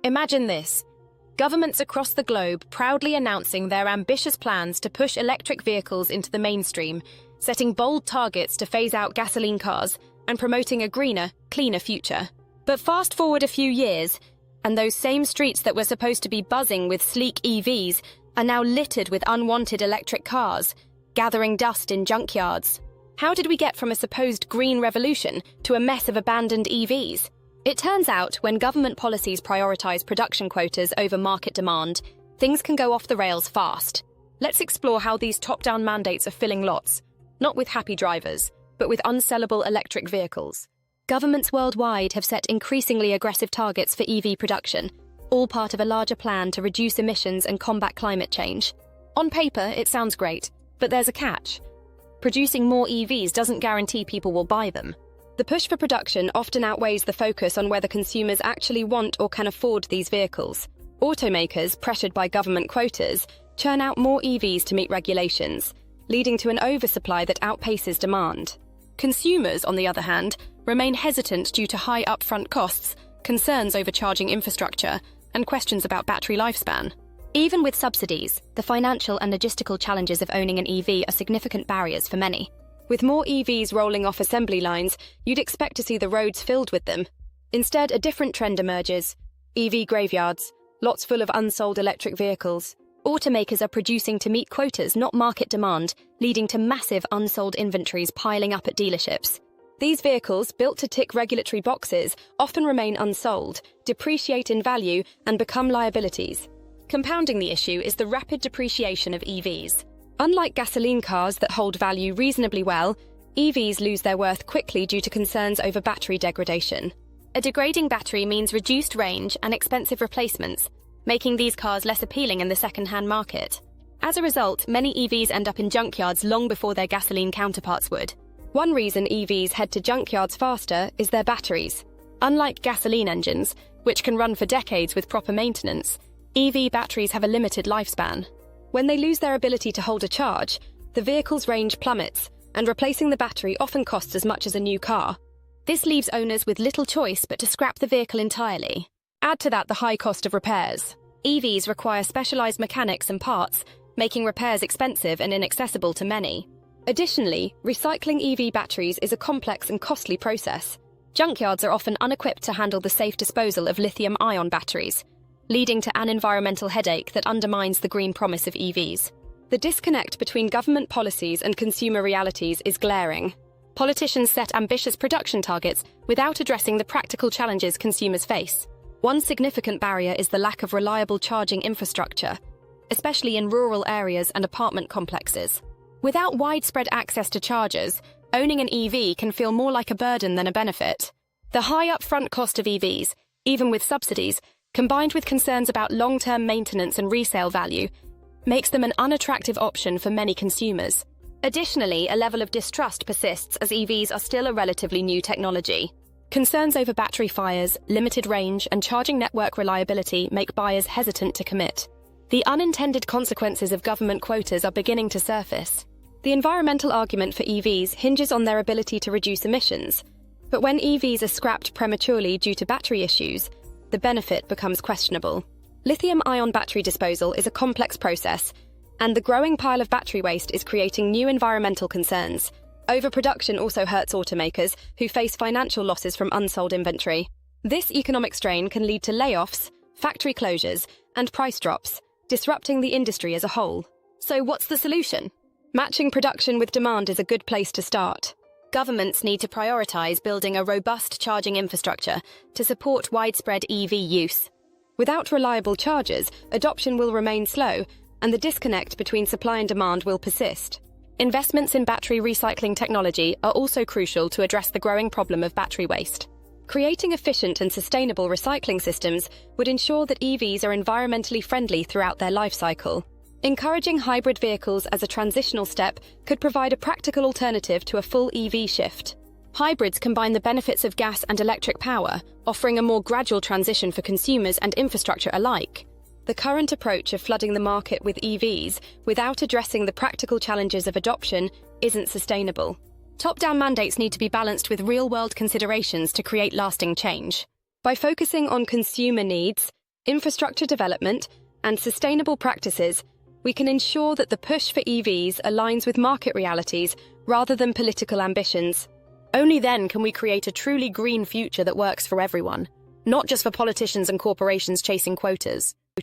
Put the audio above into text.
Imagine this. Governments across the globe proudly announcing their ambitious plans to push electric vehicles into the mainstream, setting bold targets to phase out gasoline cars and promoting a greener, cleaner future. But fast forward a few years, and those same streets that were supposed to be buzzing with sleek EVs are now littered with unwanted electric cars, gathering dust in junkyards. How did we get from a supposed green revolution to a mess of abandoned EVs? It turns out, when government policies prioritize production quotas over market demand, things can go off the rails fast. Let's explore how these top-down mandates are filling lots, not with happy drivers, but with unsellable electric vehicles. Governments worldwide have set increasingly aggressive targets for EV production, all part of a larger plan to reduce emissions and combat climate change. On paper, it sounds great, but there's a catch. Producing more EVs doesn't guarantee people will buy them. The push for production often outweighs the focus on whether consumers actually want or can afford these vehicles. Automakers, pressured by government quotas, churn out more EVs to meet regulations, leading to an oversupply that outpaces demand. Consumers, on the other hand, remain hesitant due to high upfront costs, concerns over charging infrastructure, and questions about battery lifespan. Even with subsidies, the financial and logistical challenges of owning an EV are significant barriers for many. With more EVs rolling off assembly lines, you'd expect to see the roads filled with them. Instead, a different trend emerges: EV graveyards, lots full of unsold electric vehicles. Automakers are producing to meet quotas, not market demand, leading to massive unsold inventories piling up at dealerships. These vehicles, built to tick regulatory boxes, often remain unsold, depreciate in value, and become liabilities. Compounding the issue is the rapid depreciation of EVs. Unlike gasoline cars that hold value reasonably well, EVs lose their worth quickly due to concerns over battery degradation. A degrading battery means reduced range and expensive replacements, making these cars less appealing in the second-hand market. As a result, many EVs end up in junkyards long before their gasoline counterparts would. One reason EVs head to junkyards faster is their batteries. Unlike gasoline engines, which can run for decades with proper maintenance, EV batteries have a limited lifespan. When they lose their ability to hold a charge, the vehicle's range plummets, and replacing the battery often costs as much as a new car. This leaves owners with little choice but to scrap the vehicle entirely. Add to that the high cost of repairs. EVs require specialized mechanics and parts, making repairs expensive and inaccessible to many. Additionally, recycling EV batteries is a complex and costly process. Junkyards are often unequipped to handle the safe disposal of lithium-ion batteries, leading to an environmental headache that undermines the green promise of EVs. The disconnect between government policies and consumer realities is glaring. Politicians set ambitious production targets without addressing the practical challenges consumers face. One significant barrier is the lack of reliable charging infrastructure, especially in rural areas and apartment complexes. Without widespread access to chargers, owning an EV can feel more like a burden than a benefit. The high upfront cost of EVs, even with subsidies, combined with concerns about long-term maintenance and resale value, makes them an unattractive option for many consumers. Additionally, a level of distrust persists as EVs are still a relatively new technology. Concerns over battery fires, limited range, and charging network reliability make buyers hesitant to commit. The unintended consequences of government quotas are beginning to surface. The environmental argument for EVs hinges on their ability to reduce emissions, but when EVs are scrapped prematurely due to battery issues, the benefit becomes questionable. Lithium-ion battery disposal is a complex process, and the growing pile of battery waste is creating new environmental concerns. Overproduction also hurts automakers, who face financial losses from unsold inventory. This economic strain can lead to layoffs, factory closures, and price drops, disrupting the industry as a whole. So what's the solution? Matching production with demand is a good place to start. Governments need to prioritize building a robust charging infrastructure to support widespread EV use. Without reliable chargers, adoption will remain slow, and the disconnect between supply and demand will persist. Investments in battery recycling technology are also crucial to address the growing problem of battery waste. Creating efficient and sustainable recycling systems would ensure that EVs are environmentally friendly throughout their life cycle. Encouraging hybrid vehicles as a transitional step could provide a practical alternative to a full EV shift. Hybrids combine the benefits of gas and electric power, offering a more gradual transition for consumers and infrastructure alike. The current approach of flooding the market with EVs without addressing the practical challenges of adoption isn't sustainable. Top-down mandates need to be balanced with real-world considerations to create lasting change. By focusing on consumer needs, infrastructure development, and sustainable practices, we can ensure that the push for EVs aligns with market realities rather than political ambitions. Only then can we create a truly green future that works for everyone, not just for politicians and corporations chasing quotas.